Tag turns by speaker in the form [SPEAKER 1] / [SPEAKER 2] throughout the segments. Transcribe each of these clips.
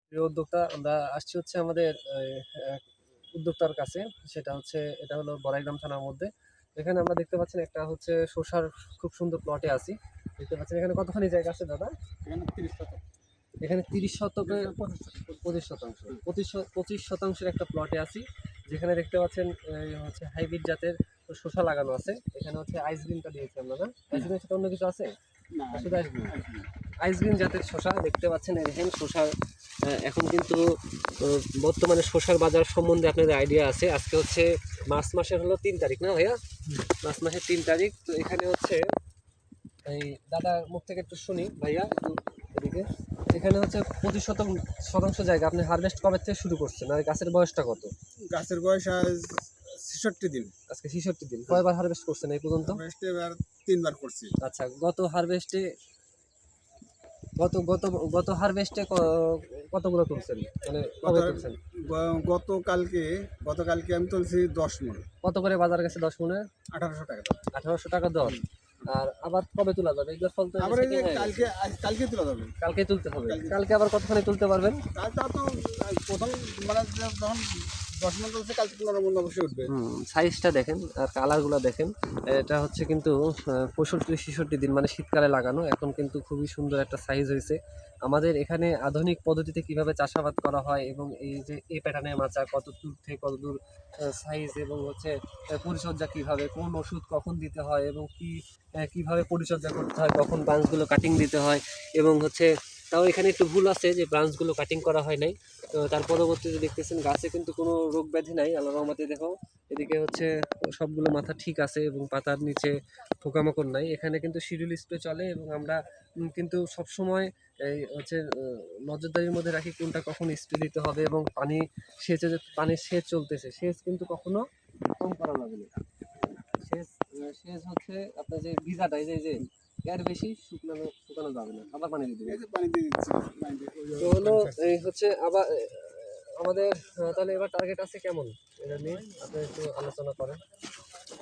[SPEAKER 1] প্রিয় উদ্যোক্তা, আমরা আসছি হচ্ছে আমাদের উদ্যোক্তার কাছে। সেটা হচ্ছে, এটা হলো বড়াইগ্রাম থানার মধ্যে। এখানে আমরা দেখতে পাচ্ছেন একটা হচ্ছে শসার খুব সুন্দর প্লটে আছি। দেখতে পাচ্ছেন এখানে কতখানি জায়গা আছে দাদা?
[SPEAKER 2] এখানে 30 শতক।
[SPEAKER 1] এখানে 30 শতকে
[SPEAKER 2] 25 শতক।
[SPEAKER 1] 25 শতাংশের একটা প্লটে আছি, যেখানে দেখতে পাচ্ছেন হচ্ছে হাইব্রিড জাতের শসা লাগানো আছে। এখানে হচ্ছে আইস গ্রিনটা দিয়েছি আমরা, না আইস গ্রিনের সাথে অন্য কিছু আছে?
[SPEAKER 2] না,
[SPEAKER 1] শুধু আইস গ্রিন।
[SPEAKER 2] আসেনি।
[SPEAKER 1] আইস গ্রিন জাতের শসা দেখতে পাচ্ছেন। দেখেন শসার এখন কিন্তু বর্তমানে শসার বাজার সম্বন্ধে আপনাদের আইডিয়া আছে। আজকে হচ্ছে মার্চ মাসের হলো 3 তারিখ, না ভাইয়া? মার্চ মাসের 3 তারিখ। তো এখানে হচ্ছে এই দাদার মুখ থেকে একটু শুনি ভাইয়া, একটু এদিকে। এখানে হচ্ছে 25 শতাংশ জায়গা আপনি হারভেস্ট কবে থেকে শুরু করছেন, আর গাছের বয়সটা কত?
[SPEAKER 2] গাছের বয়স আজ 66 দিন।
[SPEAKER 1] আজকে 66 দিন। কয়বার হারভেস্ট করছেন এই পর্যন্ত?
[SPEAKER 2] হারভেস্টে এবার 3 বার করছি।
[SPEAKER 1] আচ্ছা, গত হারভেস্টে গত গত গত হারভেস্টে কতগুলো তুলছেন, মানে কবে তুলছেন?
[SPEAKER 2] গতকালকে আমি তুলছি 10 মণ।
[SPEAKER 1] কত করে বাজার গেছে 10 মনে?
[SPEAKER 2] 1800 টাকা দাম।
[SPEAKER 1] 1800 টাকা দর। আর আবার কবে তোলা যাবে এগুলো? ফল তো
[SPEAKER 2] আবার এই যে
[SPEAKER 1] setting হয়ে গেছে।
[SPEAKER 2] কালকে তোলা যাবে।
[SPEAKER 1] কালকে তুলতে হবে।
[SPEAKER 2] কালকে।
[SPEAKER 1] কালকে আবার কতখানি তুলতে পারবেন?
[SPEAKER 2] তা তো প্রথম মানে যখন 10 মণ তুলছে, কালকে 15 মণ অবশ্যই উঠবে।
[SPEAKER 1] সাইজটা দেখেন আর কালারগুলো দেখেন। এটা হচ্ছে কিন্তু 65-66 দিন, মানে শীতকালে লাগানো। এখন কিন্তু খুবই সুন্দর একটা সাইজ হয়েছে। আমাদের এখানে আধুনিক পদ্ধতিতে কিভাবে চাষাবাদ করা হয় এবং এই যে এই প্যাটার্নের মাচা কত দূর থেকে কত দূর সাইজ, এবং হচ্ছে পরিচর্যা কিভাবে, কোন ওষুধ কখন দিতে হয়, এবং কিভাবে পরিচর্যা করতে হয়, কখন ব্রাঞ্চগুলো কাটিং দিতে হয়, এবং হচ্ছে তাও এখানে একটু ভুল আছে যে ব্রাঞ্চগুলো কাটিং করা হয় নাই। তো তার পরবর্তীতে দেখতেছেন গাছে কিন্তু কোনো রোগ ব্যাধি নাই, আল্লাহর রহমতে। দেখো এদিকে হচ্ছে সবগুলো মাথা ঠিক আছে এবং পাতার নিচে পোকামাকড় নাই। এখানে কিন্তু শিডিউল স্প্রে চলে, এবং আমরা কিন্তু সবসময় এই হচ্ছে নজরদারির মধ্যে রাখি কোনটা কখন স্প্রে দিতে হবে, এবং পানির সেচ চলতেছে, সেচ কিন্তু কখনো কম করা যাবে না। সেচ সেচ হচ্ছে আপনার যে ভিজাটা, এই যে এর বেশি শুকানো যাবে না, আবার পানি দিতে
[SPEAKER 2] এই
[SPEAKER 1] হবে।
[SPEAKER 2] যে পানি দিয়ে দিচ্ছি, পানি দিয়ে
[SPEAKER 1] তো হলো এই হচ্ছে আবার আমাদের তাহলে এবার টার্গেট আছে কেমন, এটা নিয়ে আপনি একটু আলোচনা করেন।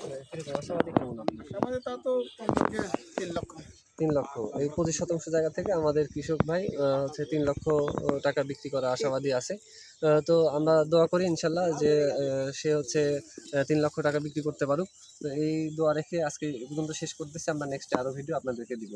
[SPEAKER 1] মানে কিরকম আশাবাদী কেমন আপনি?
[SPEAKER 2] আমাদের তা তো কমপক্ষে 3 লক্ষ।
[SPEAKER 1] 3 লক্ষ। এই 25 শতাংশ জায়গা থেকে আমাদের কৃষক ভাই হচ্ছে 3 লক্ষ টাকা বিক্রি করা আশাবাদী আছে। তো আমরা দোয়া করি ইনশাল্লাহ যে সে হচ্ছে 3 লক্ষ টাকা বিক্রি করতে পারুক। তো এই দোয়া রেখে আজকে এ পর্যন্ত শেষ করতেছি। আমরা নেক্সট আরো ভিডিও আপনাদেরকে দিব।